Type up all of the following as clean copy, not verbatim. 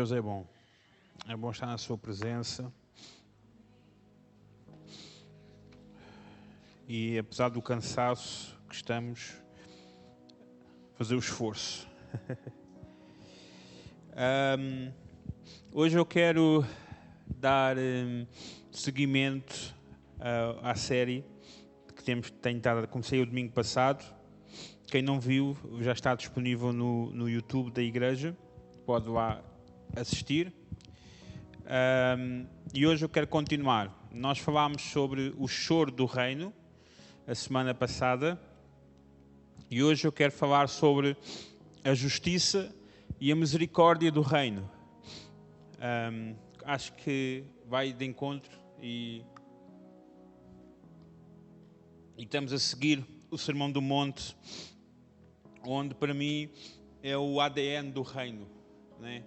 Deus é bom. É bom estar na sua presença. E apesar do cansaço que estamos, fazer o esforço. Hoje eu quero dar seguimento à série que comecei o domingo passado. Quem não viu, já está disponível no YouTube da igreja. Pode lá assistir. E hoje eu quero continuar. Nós falámos sobre o choro do reino a semana passada. E hoje eu quero falar sobre a justiça e a misericórdia do reino. Acho que vai de encontro e estamos a seguir o Sermão do Monte, onde para mim é o ADN do reino, né?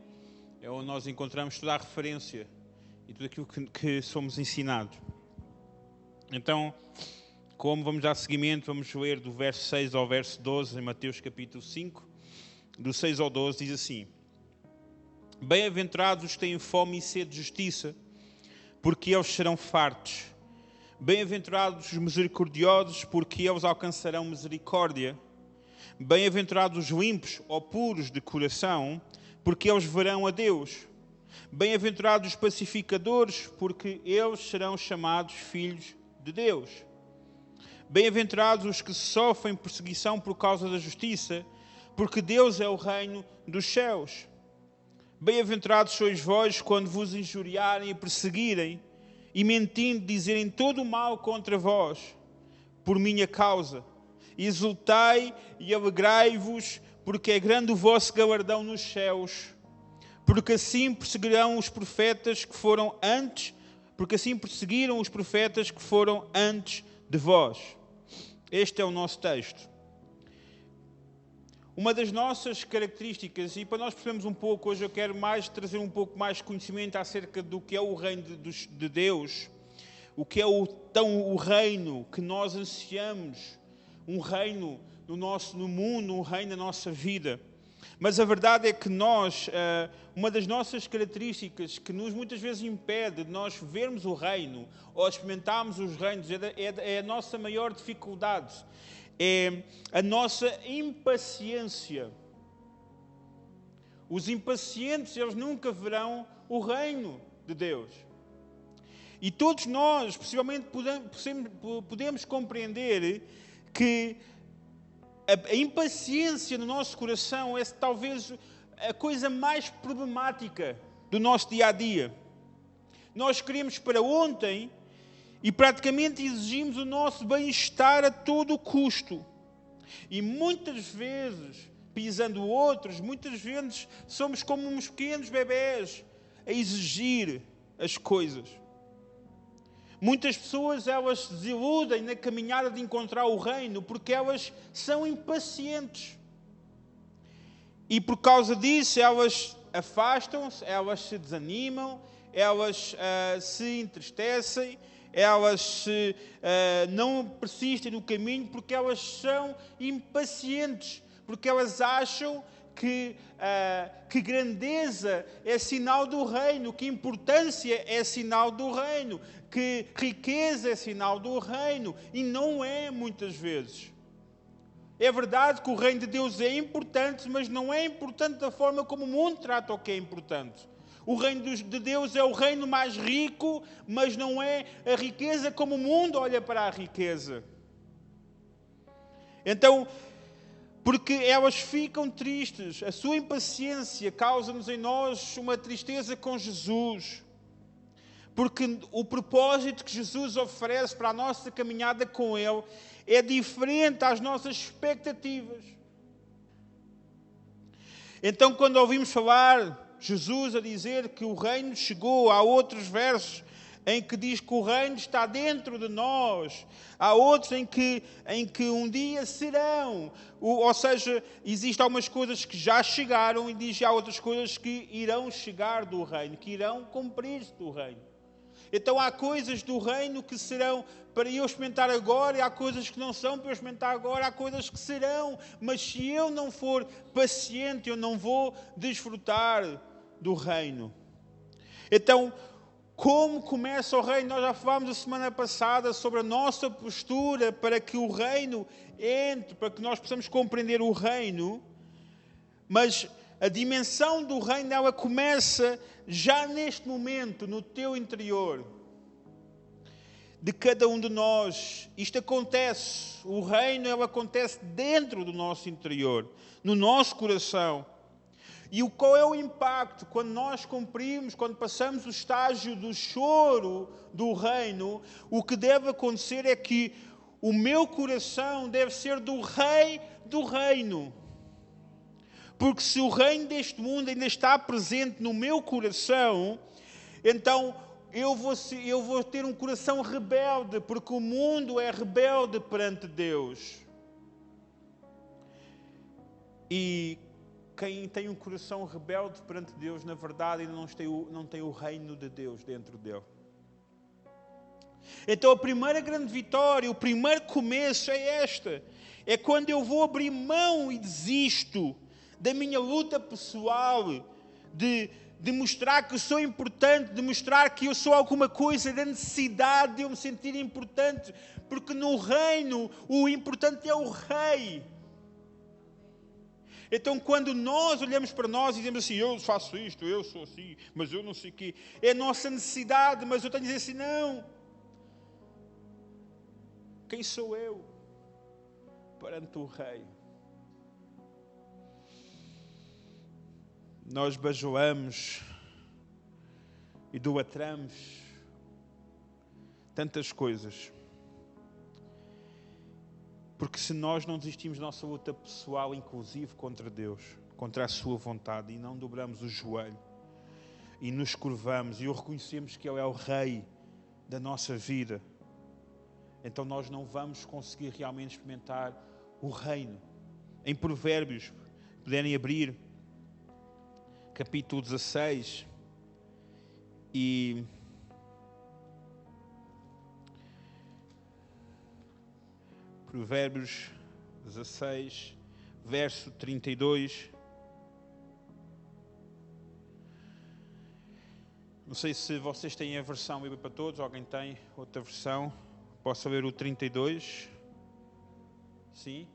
É onde nós encontramos toda a referência e tudo aquilo que somos ensinados. Então, como vamos dar seguimento, vamos ler do verso 6 ao verso 12 em Mateus capítulo 5, do 6 ao 12, diz assim: Bem-aventurados os que têm fome e sede de justiça, porque eles serão fartos. Bem-aventurados os misericordiosos, porque eles alcançarão misericórdia. Bem-aventurados os limpos ou puros de coração, porque eles verão a Deus. Bem-aventurados os pacificadores, porque eles serão chamados filhos de Deus. Bem-aventurados os que sofrem perseguição por causa da justiça, porque Deus é o reino dos céus. Bem-aventurados sois vós quando vos injuriarem e perseguirem, e mentindo dizerem todo o mal contra vós, por minha causa. Exultai e alegrai-vos, porque é grande o vosso galardão nos céus. Porque assim perseguirão os profetas que foram antes, porque assim perseguiram os profetas que foram antes de vós. Este é o nosso texto. Uma das nossas características, e para nós percebermos um pouco, hoje eu quero trazer um pouco mais conhecimento acerca do que é o reino de Deus, o que é o reino que nós ansiamos, um reino no mundo, um reino na nossa vida. Mas a verdade é que uma das nossas características que nos muitas vezes impede de nós vermos o reino ou experimentarmos os reinos é a nossa maior dificuldade. É a nossa impaciência. Os impacientes, eles nunca verão o reino de Deus. E todos nós, possivelmente, podemos compreender que a impaciência no nosso coração é talvez a coisa mais problemática do nosso dia-a-dia. Nós queremos para ontem e praticamente exigimos o nosso bem-estar a todo custo. E muitas vezes, pisando outros, muitas vezes somos como uns pequenos bebés a exigir as coisas. Muitas pessoas, elas se desiludem na caminhada de encontrar o reino porque elas são impacientes. E por causa disso, elas afastam-se, elas se desanimam, elas se entristecem, elas não persistem no caminho porque elas são impacientes, porque elas acham que grandeza é sinal do reino, que importância é sinal do reino, que riqueza é sinal do reino, e não é muitas vezes. É verdade que o reino de Deus é importante, mas não é importante da forma como o mundo trata o que é importante. O reino de Deus é o reino mais rico, mas não é a riqueza como o mundo olha para a riqueza. Então, porque elas ficam tristes, a sua impaciência causa-nos em nós uma tristeza com Jesus. Porque o propósito que Jesus oferece para a nossa caminhada com Ele é diferente às nossas expectativas. Então, quando ouvimos falar Jesus a dizer que o reino chegou, há outros versos em que diz que o reino está dentro de nós. Há outros em que um dia serão. Ou seja, existem algumas coisas que já chegaram e diz que há outras coisas que irão chegar do reino, que irão cumprir-se do reino. Então há coisas do reino que serão para eu experimentar agora, e há coisas que não são para eu experimentar agora, há coisas que serão. Mas se eu não for paciente, eu não vou desfrutar do reino. Então, como começa o reino? Nós já falámos a semana passada sobre a nossa postura para que o reino entre, para que nós possamos compreender o reino, mas a dimensão do reino, ela começa já neste momento, no teu interior, de cada um de nós. Isto acontece, o reino, ela acontece dentro do nosso interior, no nosso coração. E qual é o impacto quando nós cumprimos, quando passamos o estágio do choro do reino? O que deve acontecer é que o meu coração deve ser do rei do reino. Porque se o reino deste mundo ainda está presente no meu coração, então eu vou ter um coração rebelde, porque o mundo é rebelde perante Deus. E quem tem um coração rebelde perante Deus, na verdade, ainda não tem o reino de Deus dentro dele. Então a primeira grande vitória, o primeiro começo é esta. É quando eu vou abrir mão e desisto da minha luta pessoal, de mostrar que eu sou importante, de mostrar que eu sou alguma coisa, da necessidade de eu me sentir importante, porque no reino o importante é o rei. Então quando nós olhamos para nós e dizemos assim, eu faço isto, eu sou assim, mas eu não sei o quê, é a nossa necessidade, mas eu tenho que dizer assim, não. Quem sou eu perante o rei? Nós bajulamos, idolatramos tantas coisas. Porque se nós não desistimos da nossa luta pessoal, inclusive contra Deus, contra a sua vontade, e não dobramos o joelho, e nos curvamos, e o reconhecemos que Ele é o Rei da nossa vida, então nós não vamos conseguir realmente experimentar o reino. Em Provérbios, puderem abrir, capítulo 16, e Provérbios 16, verso 32. Não sei se vocês têm a versão Bíblia para Todos, alguém tem outra versão? Posso ler o 32? Sim?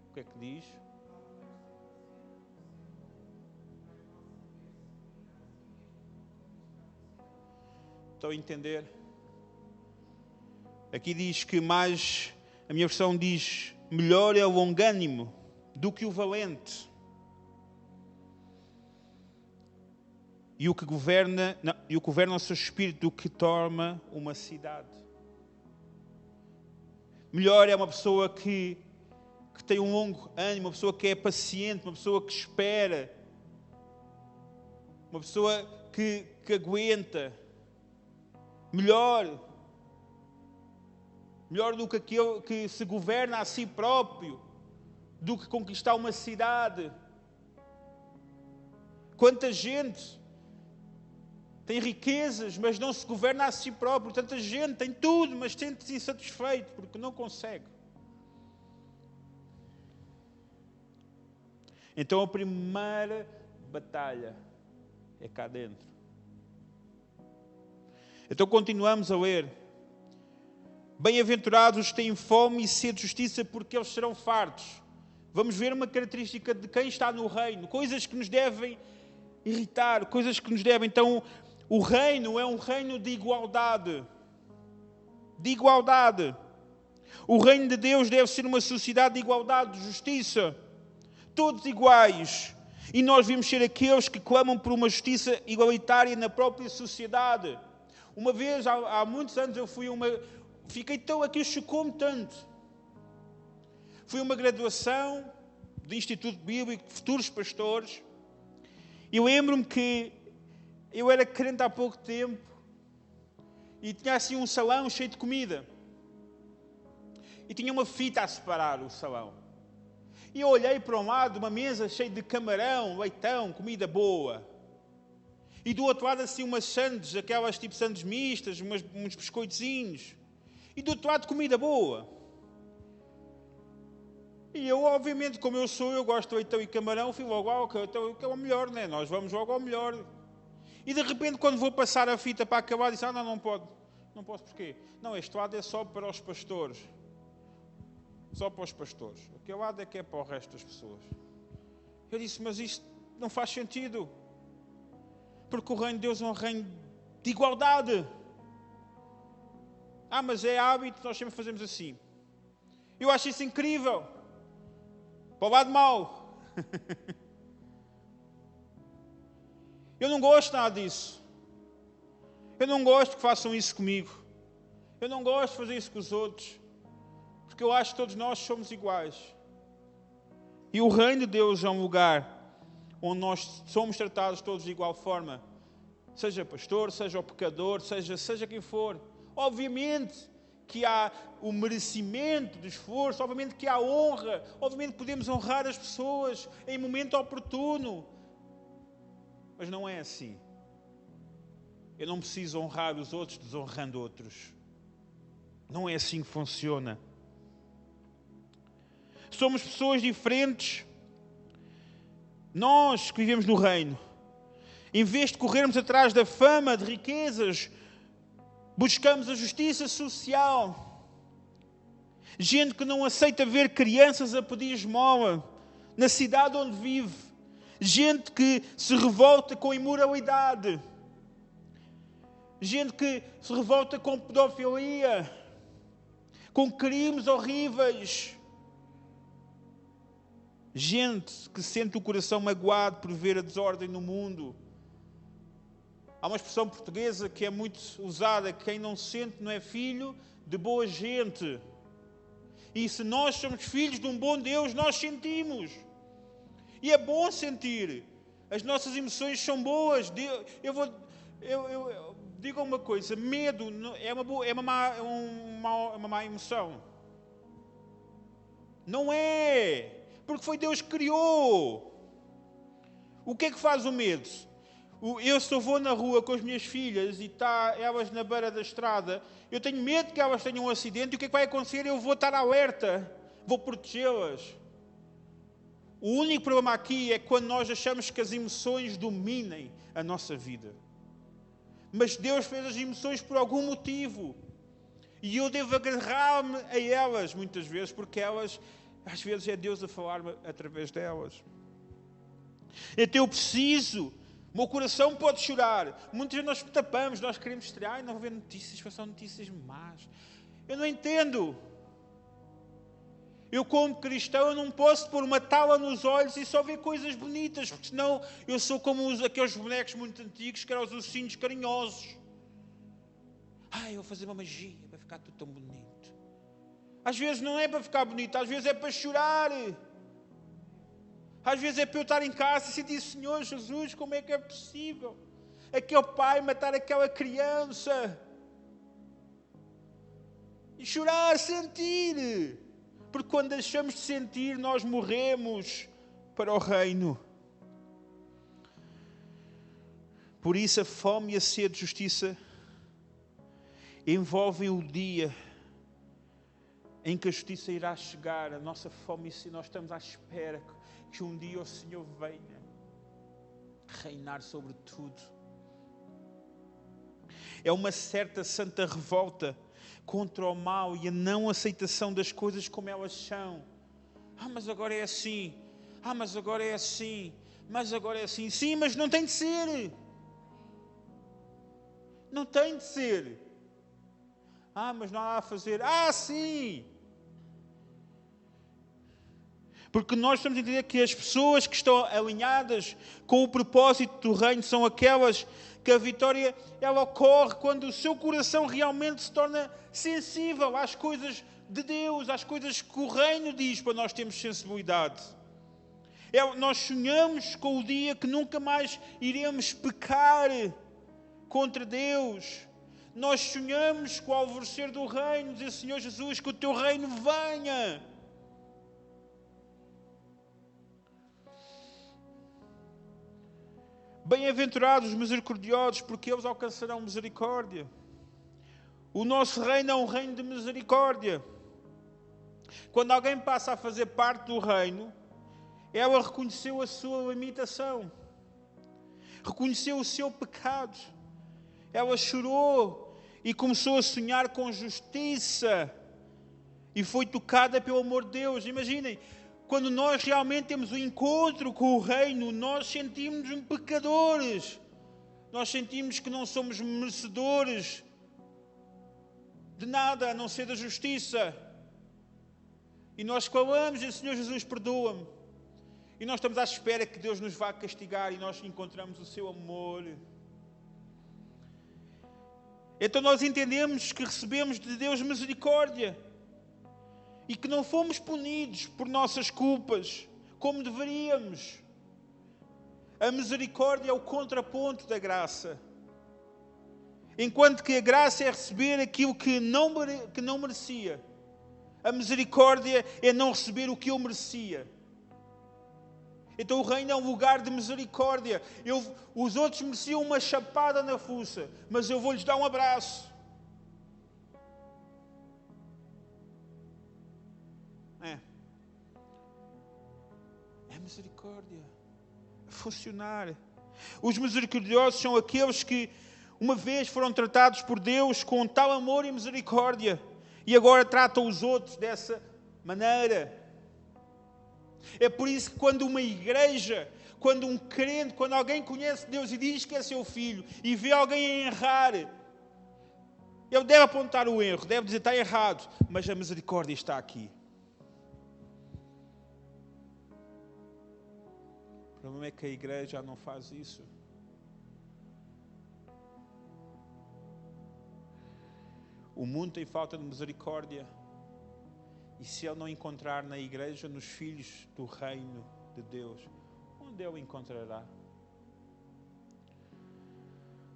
O que é que diz? Estão a entender? Aqui diz que mais, a minha versão diz, melhor é o longânimo do que o valente. E o que governa o seu espírito do que torna uma cidade. Melhor é uma pessoa que tem um longo ânimo, uma pessoa que é paciente, uma pessoa que espera, uma pessoa que aguenta. Melhor do que aquele que se governa a si próprio, do que conquistar uma cidade. Quanta gente tem riquezas, mas não se governa a si próprio. Tanta gente tem tudo, mas sente-se insatisfeito porque não consegue. Então a primeira batalha é cá dentro. Então continuamos a ler. Bem-aventurados os que têm fome e sede de justiça, porque eles serão fartos. Vamos ver uma característica de quem está no reino. Coisas que nos devem irritar, coisas que nos devem... Então, o reino é um reino de igualdade. De igualdade. O reino de Deus deve ser uma sociedade de igualdade, de justiça. Todos iguais. E nós devemos ser aqueles que clamam por uma justiça igualitária na própria sociedade. Uma vez, há muitos anos, eu fui fiquei tão aqui, chocou-me tanto. Fui a uma graduação do Instituto Bíblico de Futuros Pastores. E lembro-me que eu era crente há pouco tempo e tinha assim um salão cheio de comida. E tinha uma fita a separar o salão. E eu olhei para um lado, uma mesa cheia de camarão, leitão, comida boa. E do outro lado assim umas sandes, aquelas tipo sandes mistas, uns biscoitozinhos. E do outro lado comida boa. E eu, obviamente, como eu gosto de leitão e camarão, fui logo ao que é o melhor, né? Nós vamos logo ao melhor. E de repente, quando vou passar a fita para acabar, disse, não pode. Não posso porquê? Não, este lado é só para os pastores. Só para os pastores. Aquele lado é que é para o resto das pessoas. Eu disse, mas isto não faz sentido. Porque o reino de Deus é um reino de igualdade. Mas é hábito, nós sempre fazemos assim. Eu acho isso incrível. Para o lado mau. Eu não gosto nada disso. Eu não gosto que façam isso comigo. Eu não gosto de fazer isso com os outros. Porque eu acho que todos nós somos iguais. E o reino de Deus é um lugar onde nós somos tratados todos de igual forma. Seja pastor, seja o pecador, seja quem for. Obviamente que há o merecimento de esforço, obviamente que há honra, obviamente podemos honrar as pessoas em momento oportuno. Mas não é assim. Eu não preciso honrar os outros desonrando outros. Não é assim que funciona. Somos pessoas diferentes. Nós que vivemos no reino, em vez de corrermos atrás da fama, de riquezas, buscamos a justiça social. Gente que não aceita ver crianças a pedir esmola na cidade onde vive. Gente que se revolta com a imoralidade. Gente que se revolta com pedofilia, com crimes horríveis. Gente que sente o coração magoado por ver a desordem no mundo. Há uma expressão portuguesa que é muito usada: quem não sente não é filho de boa gente. E se nós somos filhos de um bom Deus, nós sentimos. E é bom sentir. As nossas emoções são boas. Eu digo uma coisa: medo é uma má emoção. Não é. Porque foi Deus que criou. O que é que faz o medo? Eu se eu vou na rua com as minhas filhas e está elas na beira da estrada, eu tenho medo que elas tenham um acidente, e o que é que vai acontecer? Eu vou estar alerta, vou protegê-las. O único problema aqui é quando nós achamos que as emoções dominem a nossa vida. Mas Deus fez as emoções por algum motivo. E eu devo agarrar-me a elas muitas vezes, porque elas, às vezes, é Deus a falar-me através delas. Então eu preciso. O meu coração pode chorar. Muitas vezes nós tapamos, nós queremos estrear e não ver notícias, são notícias más. Eu não entendo. Eu, como cristão, eu não posso pôr uma tala nos olhos e só ver coisas bonitas, porque senão eu sou como aqueles bonecos muito antigos, que eram os ursinhos carinhosos. Eu vou fazer uma magia para ficar tudo tão bonito. Às vezes não é para ficar bonito, às vezes é para chorar. Às vezes é para eu estar em casa e sentir: Senhor Jesus, como é que é possível aquele pai matar aquela criança? E chorar, sentir. Porque quando deixamos de sentir, nós morremos para o reino. Por isso a fome e a sede de justiça envolvem o dia em que a justiça irá chegar. A nossa fome e sede, nós estamos à espera que um dia o Senhor venha reinar sobre tudo. É uma certa santa revolta contra o mal e a não aceitação das coisas como elas são. Mas agora é assim. Mas agora é assim. Mas agora é assim. Sim, mas não tem de ser. Não tem de ser. Mas não há a fazer. Sim. Porque nós estamos a entender que as pessoas que estão alinhadas com o propósito do reino são aquelas que a vitória ela ocorre quando o seu coração realmente se torna sensível às coisas de Deus, às coisas que o reino diz para nós termos sensibilidade. Nós sonhamos com o dia que nunca mais iremos pecar contra Deus. Nós sonhamos com o alvorecer do reino, dizer: Senhor Jesus, que o teu reino venha. Bem-aventurados os misericordiosos, porque eles alcançarão misericórdia. O nosso reino é um reino de misericórdia. Quando alguém passa a fazer parte do reino, ela reconheceu a sua limitação. reconheceu o seu pecado. Ela chorou e começou a sonhar com justiça. E foi tocada pelo amor de Deus. Imaginem, quando nós realmente temos um encontro com o reino, nós sentimos-nos pecadores. Nós sentimos que não somos merecedores de nada, a não ser da justiça. E nós clamamos, e Senhor Jesus, perdoa-me. E nós estamos à espera que Deus nos vá castigar e nós encontramos o seu amor. Então nós entendemos que recebemos de Deus misericórdia e que não fomos punidos por nossas culpas, como deveríamos. A misericórdia é o contraponto da graça. Enquanto que a graça é receber aquilo que não merecia, a misericórdia é não receber o que eu merecia. Então o reino é um lugar de misericórdia. Os outros mereciam uma chapada na fuça, mas eu vou-lhes dar um abraço. É misericórdia a funcionar. Os misericordiosos são aqueles que uma vez foram tratados por Deus com tal amor e misericórdia e agora tratam os outros dessa maneira. É por isso que quando uma igreja, quando um crente, quando alguém conhece Deus e diz que é seu filho e vê alguém a errar, ele deve apontar o erro, deve dizer está errado, mas a misericórdia está aqui. O problema é que a igreja não faz isso. O mundo tem falta de misericórdia. E se ele não encontrar na igreja, nos filhos do reino de Deus, onde ele encontrará?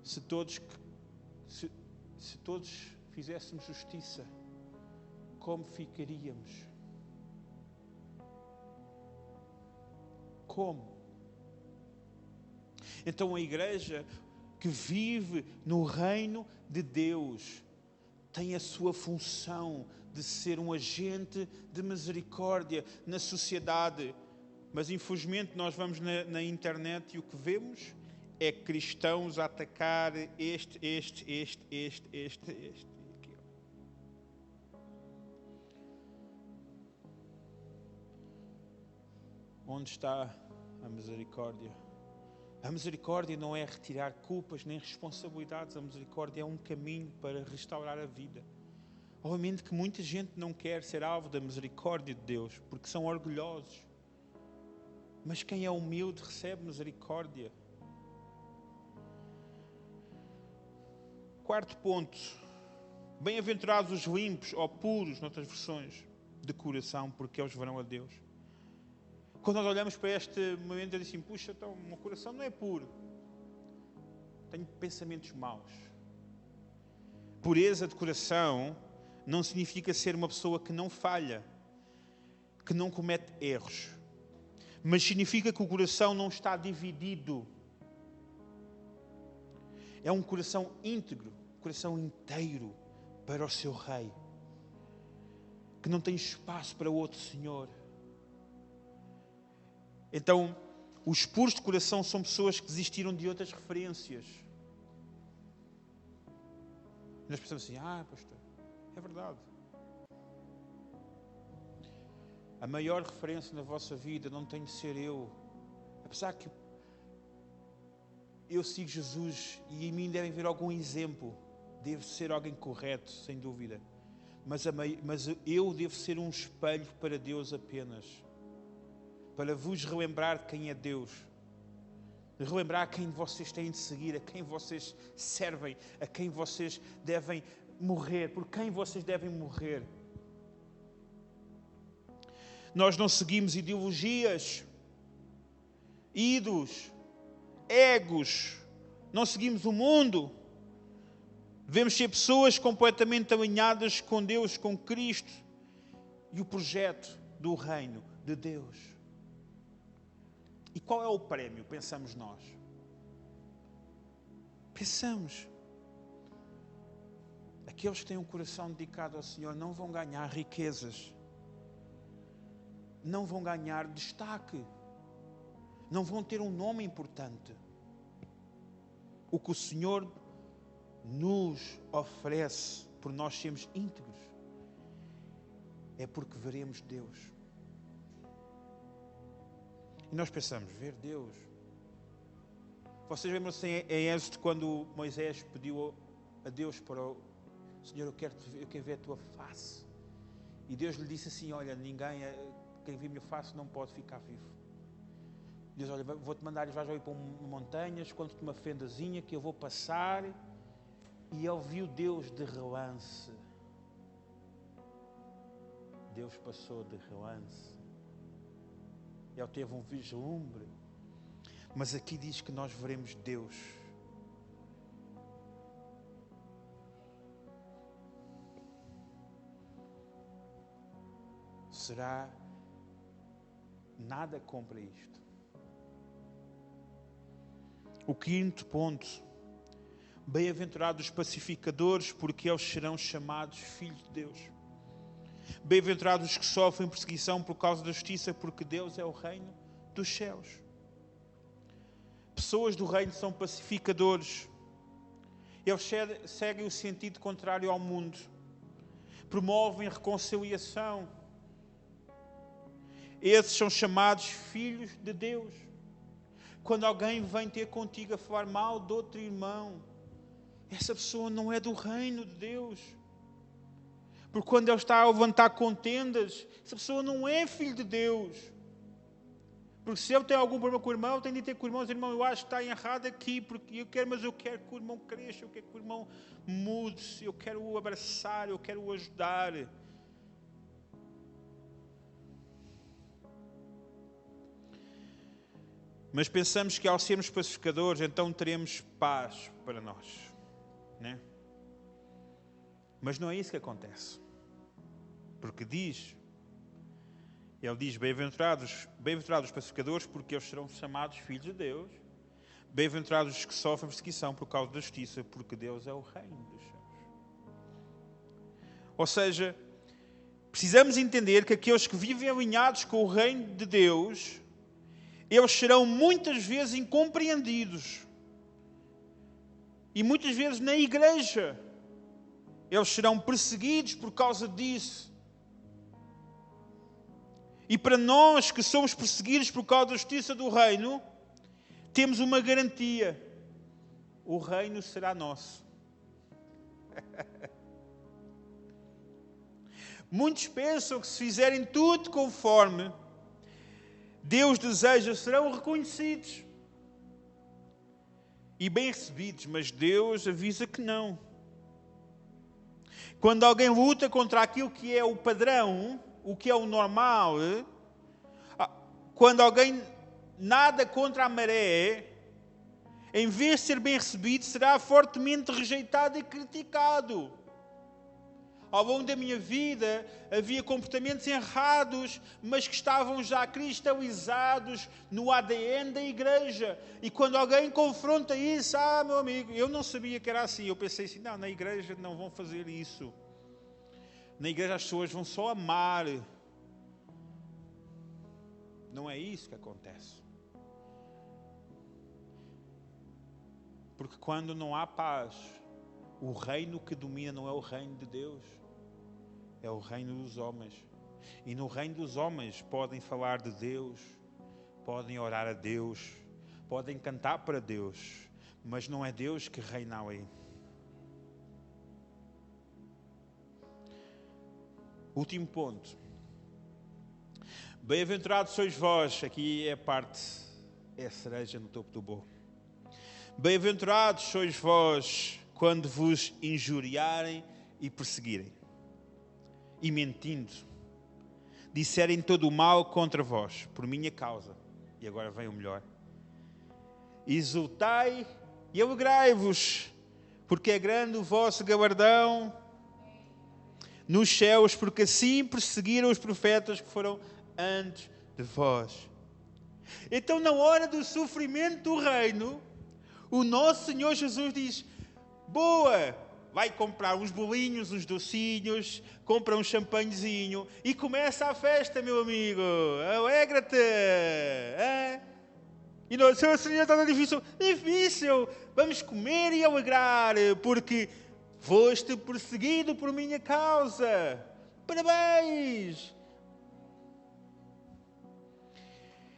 Se todos fizéssemos justiça, como ficaríamos? Como? Então a igreja que vive no reino de Deus tem a sua função de ser um agente de misericórdia na sociedade. Mas infelizmente nós vamos na internet e o que vemos é cristãos a atacar este. Onde está a misericórdia? A misericórdia não é retirar culpas nem responsabilidades. A misericórdia é um caminho para restaurar a vida. Obviamente que muita gente não quer ser alvo da misericórdia de Deus, porque são orgulhosos. Mas quem é humilde recebe misericórdia. Quarto ponto. Bem-aventurados os limpos ou puros, noutras versões, de coração, porque eles verão a Deus. Quando nós olhamos para este momento e dizemos assim, puxa, então, o meu coração não é puro. Tenho pensamentos maus. Pureza de coração não significa ser uma pessoa que não falha, que não comete erros. Mas significa que o coração não está dividido. É um coração íntegro, um coração inteiro para o seu Rei. Que não tem espaço para outro Senhor. Então, os puros de coração são pessoas que desistiram de outras referências. Nós pensamos assim, pastor, é verdade. A maior referência na vossa vida não tem de ser eu. Apesar que eu sigo Jesus e em mim devem ver algum exemplo. Devo ser alguém correto, sem dúvida. Mas eu devo ser um espelho para Deus apenas. Para vos relembrar quem é Deus. Relembrar quem vocês têm de seguir, a quem vocês servem, a quem vocês devem morrer, por quem vocês devem morrer. Nós não seguimos ideologias, ídolos, egos, não seguimos o mundo. Devemos ser pessoas completamente alinhadas com Deus, com Cristo e o projeto do reino de Deus. E qual é o prémio, pensamos nós? Pensamos. Aqueles que têm um coração dedicado ao Senhor não vão ganhar riquezas. Não vão ganhar destaque. Não vão ter um nome importante. o que o Senhor nos oferece por nós sermos íntegros, é porque veremos Deus. E nós pensamos, ver Deus. Vocês lembram-se em Êxodo quando Moisés pediu a Deus para o Senhor, eu quero ver a tua face. E Deus lhe disse assim, olha, quem vê a minha face não pode ficar vivo. Deus, olha, vou-te mandar, vais ir para montanhas, conto-te uma fendazinha que eu vou passar. E ele viu Deus de relance. Deus passou de relance. Ele teve um vislumbre. Mas aqui diz que nós veremos Deus. Será nada compra isto. O quinto ponto. Bem-aventurados os pacificadores, porque eles serão chamados filhos de Deus. Bem-aventurados os que sofrem perseguição por causa da justiça, porque Deus é o reino dos céus. Pessoas do reino são pacificadores. Eles seguem o sentido contrário ao mundo. Promovem a reconciliação. Esses são chamados filhos de Deus. Quando alguém vem ter contigo a falar mal de outro irmão, essa pessoa não é do reino de Deus. Porque quando ele está a levantar contendas, essa pessoa não é filho de Deus. Porque se ele tem algum problema com o irmão, tem de ter com o irmão. Irmão, eu acho que está errado aqui, porque eu quero que o irmão cresça, eu quero que o irmão mude, eu quero o abraçar, eu quero o ajudar. Mas pensamos que ao sermos pacificadores, então teremos paz para nós, né? Mas não é isso que acontece. Porque ele diz, bem-aventurados os pacificadores, porque eles serão chamados filhos de Deus. Bem-aventurados os que sofrem perseguição por causa da justiça, porque Deus é o reino dos céus. Ou seja, precisamos entender que aqueles que vivem alinhados com o reino de Deus, eles serão muitas vezes incompreendidos. E muitas vezes na igreja, eles serão perseguidos por causa disso. E para nós que somos perseguidos por causa da justiça do reino, temos uma garantia. O reino será nosso. Muitos pensam que se fizerem tudo conforme Deus deseja, serão reconhecidos e bem recebidos, mas Deus avisa que não. Quando alguém luta contra aquilo que é o padrão, o que é o normal, quando alguém nada contra a maré, em vez de ser bem recebido, será fortemente rejeitado e criticado. Ao longo da minha vida, havia comportamentos errados, mas que estavam já cristalizados no ADN da igreja. E quando alguém confronta isso, meu amigo, eu não sabia que era assim. Eu pensei assim, não, na igreja não vão fazer isso. Na igreja as pessoas vão só amar. Não é isso que acontece. Porque quando não há paz, o reino que domina não é o reino de Deus, é o reino dos homens. E no reino dos homens podem falar de Deus, podem orar a Deus, podem cantar para Deus, mas não é Deus que reina ali. Último ponto. Bem-aventurados sois vós, aqui é a parte, é a cereja no topo do bolo. Bem-aventurados sois vós quando vos injuriarem e perseguirem, e mentindo, disserem todo o mal contra vós, por minha causa. E agora vem o melhor. Exultai e alegrai-vos, porque é grande o vosso galardão nos céus, porque assim perseguiram os profetas que foram antes de vós. Então, na hora do sofrimento do reino, o nosso Senhor Jesus diz, boa, vai comprar uns bolinhos, uns docinhos, compra um champanhezinho e começa a festa, meu amigo. Alegra-te. E nós, Senhor, está difícil. Difícil! Vamos comer e alegrar, porque foste perseguido por minha causa. Parabéns!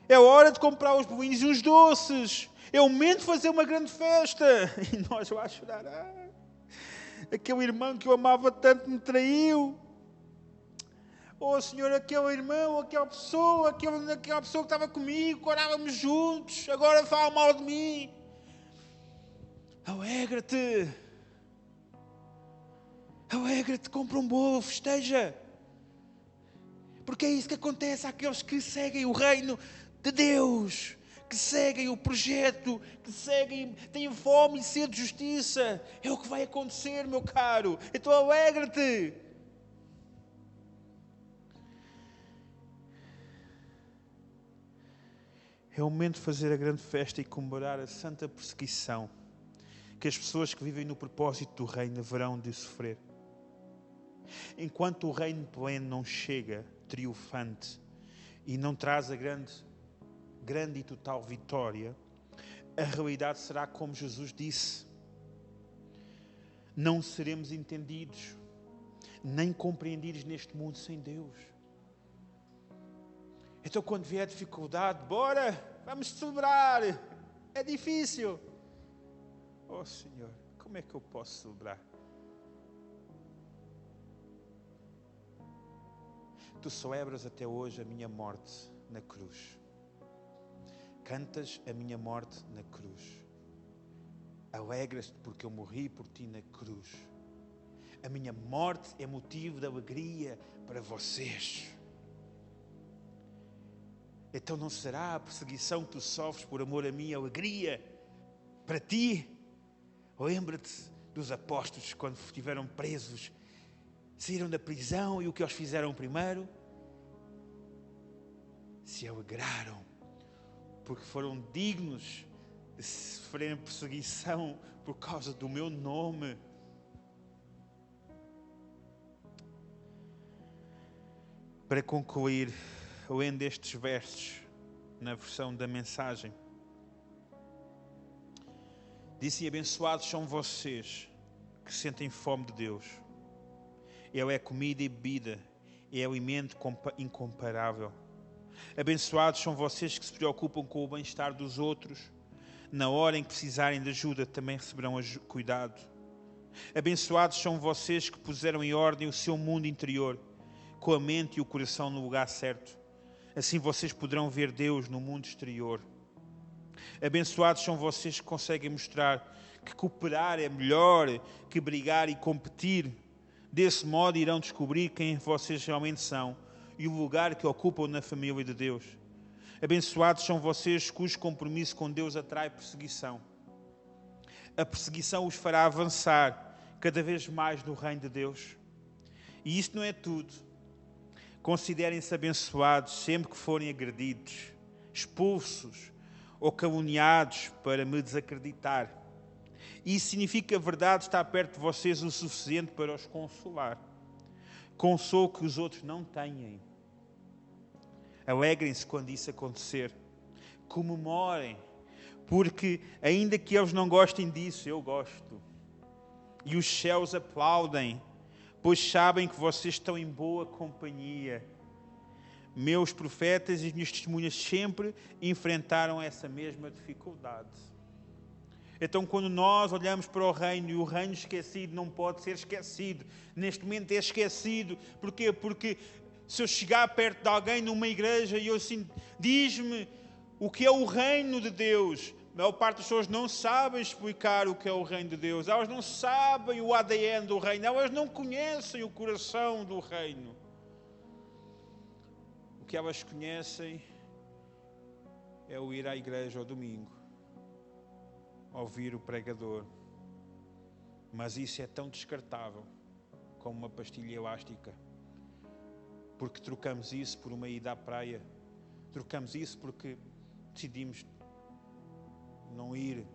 É hora de comprar os bolinhos e os doces. É o momento de fazer uma grande festa. E nós lá a chorar. Aquele irmão que eu amava tanto me traiu. Oh, Senhor, aquele irmão, aquela pessoa que estava comigo, que orávamos juntos, agora fala mal de mim. Alegra-te. Alegra-te, compra um bolo, festeja. Porque é isso que acontece àqueles que seguem o reino de Deus, que seguem o projeto, que seguem, têm fome e sede de justiça. É o que vai acontecer, meu caro. Então alegra-te. É o momento de fazer a grande festa e comemorar a santa perseguição que as pessoas que vivem no propósito do reino haverão de sofrer. Enquanto o reino pleno não chega triunfante e não traz a grande e total vitória, a realidade será como Jesus disse. Não seremos entendidos, nem compreendidos neste mundo sem Deus. Então, quando vier a dificuldade, bora, vamos celebrar. É difícil. Oh, Senhor, como é que eu posso celebrar? Tu celebras até hoje a minha morte na cruz. Cantas a minha morte na cruz. Alegras-te porque eu morri por ti na cruz. A minha morte é motivo de alegria para vocês. Então não será a perseguição que tu sofres por amor a mim alegria para ti? Lembra-te dos apóstolos quando estiveram presos, saíram da prisão e o que eles fizeram primeiro? Se alegraram, porque foram dignos de sofrerem perseguição por causa do meu nome. Para concluir, lendo estes versos na versão da mensagem, disse: abençoados são vocês que sentem fome de Deus. Ele é comida e bebida, é alimento incomparável. Abençoados são vocês que se preocupam com o bem-estar dos outros. Na hora em que precisarem de ajuda, também receberão cuidado. Abençoados são vocês que puseram em ordem o seu mundo interior, com a mente e o coração no lugar certo. Assim vocês poderão ver Deus no mundo exterior. Abençoados são vocês que conseguem mostrar que cooperar é melhor que brigar e competir. Desse modo irão descobrir quem vocês realmente são e o lugar que ocupam na família de Deus. Abençoados são vocês cujo compromisso com Deus atrai perseguição. A perseguição os fará avançar cada vez mais no reino de Deus. E isto não é tudo. Considerem-se abençoados sempre que forem agredidos, expulsos ou caluniados para me desacreditar. Isso significa que a verdade está perto de vocês o suficiente para os consolar. Consolo que os outros não têm. Alegrem-se quando isso acontecer. Comemorem, porque ainda que eles não gostem disso, eu gosto. E os céus aplaudem, pois sabem que vocês estão em boa companhia. Meus profetas e minhas testemunhas sempre enfrentaram essa mesma dificuldade. Então, quando nós olhamos para o reino, e o reino esquecido não pode ser esquecido, neste momento é esquecido. Porquê? Porque se eu chegar perto de alguém numa igreja e eu assim, diz-me o que é o reino de Deus, a maior parte das pessoas não sabem explicar o que é o reino de Deus. Elas não sabem o ADN do reino, elas não conhecem o coração do reino. O que elas conhecem é o ir à igreja ao domingo, ouvir o pregador. Mas isso é tão descartável como uma pastilha elástica. Porque trocamos isso por uma ida à praia. Trocamos isso porque decidimos não ir.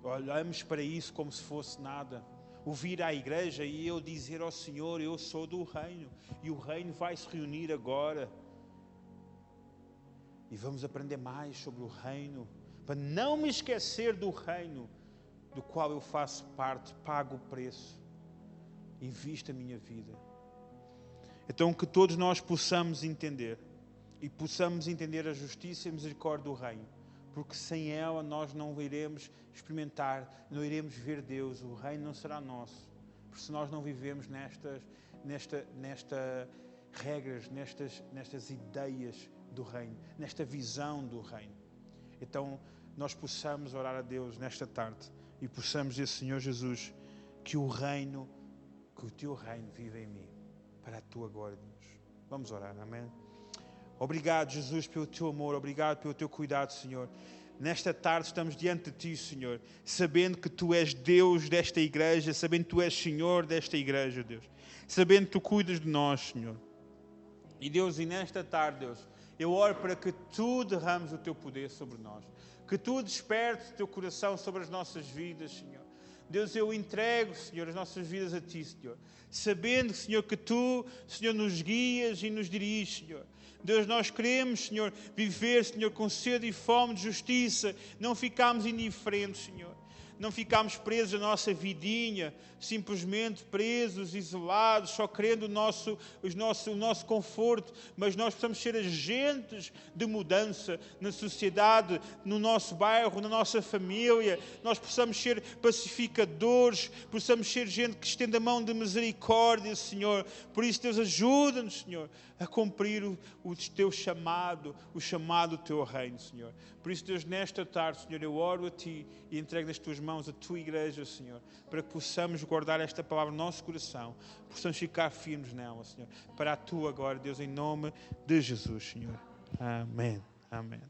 Olhamos para isso como se fosse nada. O vir à igreja e eu dizer ao Senhor, eu sou do reino. E o reino vai se reunir agora. E vamos aprender mais sobre o reino, para não me esquecer do reino do qual eu faço parte, pago o preço, invisto a minha vida. Então que todos nós possamos entender, e possamos entender a justiça e a misericórdia do reino, porque sem ela nós não iremos experimentar, não iremos ver Deus, o reino não será nosso, porque se nós não vivemos nestas regras, nestas ideias do reino, nesta visão do reino. Então nós possamos orar a Deus nesta tarde e possamos dizer, Senhor Jesus, que o teu reino vive em mim, para a tua glória, Deus. Vamos orar, amém? Obrigado, Jesus, pelo teu amor, obrigado pelo teu cuidado, Senhor. Nesta tarde estamos diante de ti, Senhor, sabendo que tu és Deus desta igreja, sabendo que tu és Senhor desta igreja, Deus. Sabendo que tu cuidas de nós, Senhor. E Deus, e nesta tarde, Deus, eu oro para que tu derrames o teu poder sobre nós. Que tu despertes o teu coração sobre as nossas vidas, Senhor. Deus, eu entrego, Senhor, as nossas vidas a ti, Senhor. Sabendo, Senhor, que tu, Senhor, nos guias e nos diriges, Senhor. Deus, nós queremos, Senhor, viver, Senhor, com sede e fome de justiça. Não ficarmos indiferentes, Senhor. Não ficarmos presos à nossa vidinha, simplesmente presos, isolados, só querendo o nosso conforto, mas nós precisamos ser agentes de mudança na sociedade, no nosso bairro, na nossa família. Nós precisamos ser pacificadores, precisamos ser gente que estende a mão de misericórdia, Senhor. Por isso, Deus, ajuda-nos, Senhor, a cumprir o teu chamado, o chamado do teu reino, Senhor. Por isso, Deus, nesta tarde, Senhor, eu oro a ti e entrego nas tuas mãos a tua igreja, Senhor, para que possamos guardar esta palavra no nosso coração, possamos ficar firmes nela, Senhor, para a tua glória, Deus, em nome de Jesus, Senhor. Amém. Amém.